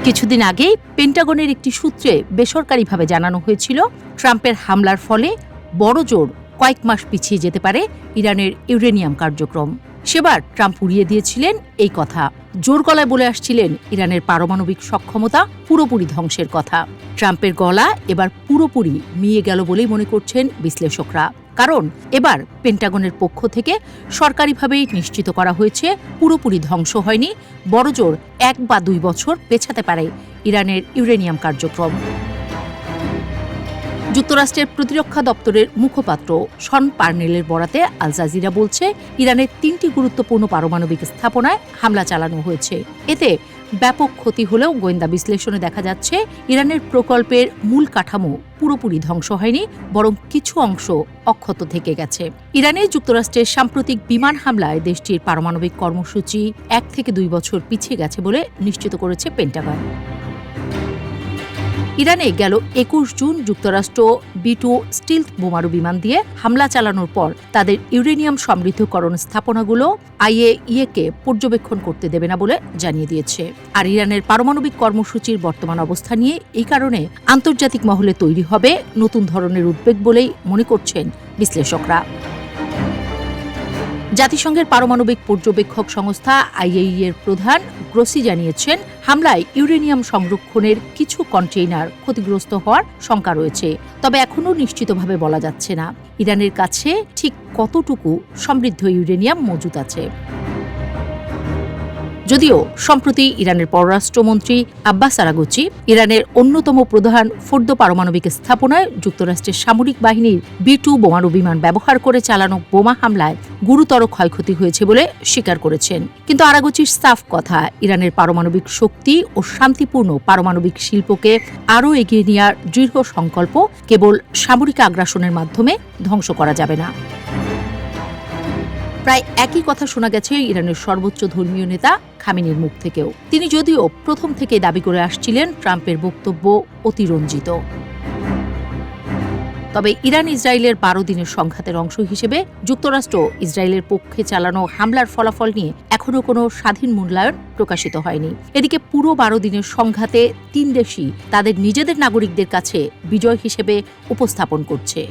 কিছুদিন আগেই পেন্টাগনের একটি সূত্রে বেসরকারিভাবে জানানো হয়েছিল, ট্রাম্পের হামলার ফলে বড়জোর কয়েক মাস পিছিয়ে যেতে পারে ইরানের ইউরেনিয়াম কার্যক্রম। সেবার ট্রাম্প উড়িয়ে দিয়েছিলেন এই কথা, জোর গলায় বলে আসছিলেন ইরানের পারমাণবিক সক্ষমতা পুরোপুরি ধ্বংসের কথা। ট্রাম্পের গলা এবার পুরোপুরি মিয়ে গেল বলেই মনে করছেন বিশ্লেষকরা। কারণ এবার পেন্টাগনের পক্ষ থেকে সরকারিভাবেই নিশ্চিত করা হয়েছে পুরোপুরি ধ্বংস হয়নি, বড়জোর 1 বা 2 বছর পেছাতে পারে ইরানের ইউরেনিয়াম কার্যক্রম। যুক্তরাষ্ট্রের প্রতিরক্ষা দপ্তরের মুখপাত্র শন পার্নেলের বরাতে আল জাজিরা বলছে, ইরানের 3টি গুরুত্বপূর্ণ পারমাণবিক স্থাপনায় হামলা চালানো হয়েছে। এতে ব্যাপক ক্ষতি হলেও গোয়েন্দা বিশ্লেষণে দেখা যাচ্ছে, ইরানের প্রকল্পের মূল কাঠামো পুরোপুরি ধ্বংস হয়নি, বরং কিছু অংশ অক্ষত থেকে গেছে। ইরানে যুক্তরাষ্ট্রের সাম্প্রতিক বিমান হামলায় দেশটির পারমাণবিক কর্মসূচি 1 থেকে 2 বছর পিছিয়ে গেছে বলে নিশ্চিত করেছে পেন্টাগন। ইরানে গেল 21 জুন যুক্তরাষ্ট্র B-2 স্টিলথ বোমারু বিমান দিয়ে হামলা চালানোর পর তাদের ইউরেনিয়াম সমৃদ্ধকরণ স্থাপনাগুলো IAEA-কে পর্যবেক্ষণ করতে দেবে না বলে জানিয়ে দিয়েছে। আর ইরানের পারমাণবিক কর্মসূচির বর্তমান অবস্থা নিয়ে এই কারণে আন্তর্জাতিক মহলে তৈরি হবে নতুন ধরনের উদ্বেগ বলেই মনে করছেন বিশ্লেষকরা। জাতিসংঘের পারমাণবিক পর্যবেক্ষক সংস্থা IAEA-এর প্রধান গ্রোসি জানিয়েছেন, হামলায় ইউরেনিয়াম সংরক্ষণের কিছু কন্টেইনার ক্ষতিগ্রস্ত হওয়ার শঙ্কা রয়েছে। তবে এখনও নিশ্চিতভাবে বলা যাচ্ছে না ইরানের কাছে ঠিক কতটুকু সমৃদ্ধ ইউরেনিয়াম মজুত আছে। যদিও সম্প্রতি ইরানের পররাষ্ট্রমন্ত্রী আব্বাস আরাগচি ইরানের অন্যতম প্রধান ফোর্দ পারমাণবিক স্থাপনায় যুক্তরাষ্ট্রের সামরিক বাহিনীর B-2 বোমারু বিমান ব্যবহার করে চালানো বোমা হামলায় গুরুতর ক্ষয়ক্ষতি হয়েছে বলে স্বীকার করেছেন। কিন্তু আরাগচির সাফ কথা, ইরানের পারমাণবিক শক্তি ও শান্তিপূর্ণ পারমাণবিক শিল্পকে আরও এগিয়ে নেওয়ার দৃঢ় সংকল্প কেবল সামরিক আগ্রাসনের মাধ্যমে ধ্বংস করা যাবে না। প্রায় একই কথা শোনা গেছে ইরানের সর্বোচ্চ ধর্মীয় নেতা খামেনির মুখ থেকেও। তিনি যদিও প্রথম থেকে দাবি করে আসছিলেন ট্রাম্পের বক্তব্য অতিরঞ্জিত। তবে ইরান ইসরায়েলের 12 দিনের সংঘাতের অংশ হিসেবে যুক্তরাষ্ট্র ইসরায়েলের পক্ষে চালানো হামলার ফলাফল নিয়ে এখনও কোনো স্বাধীন মূল্যায়ন প্রকাশিত হয়নি। এদিকে পুরো 12 দিনের সংঘাতে 3 দেশই তাদের নিজেদের নাগরিকদের কাছে বিজয় হিসেবে উপস্থাপন করছে।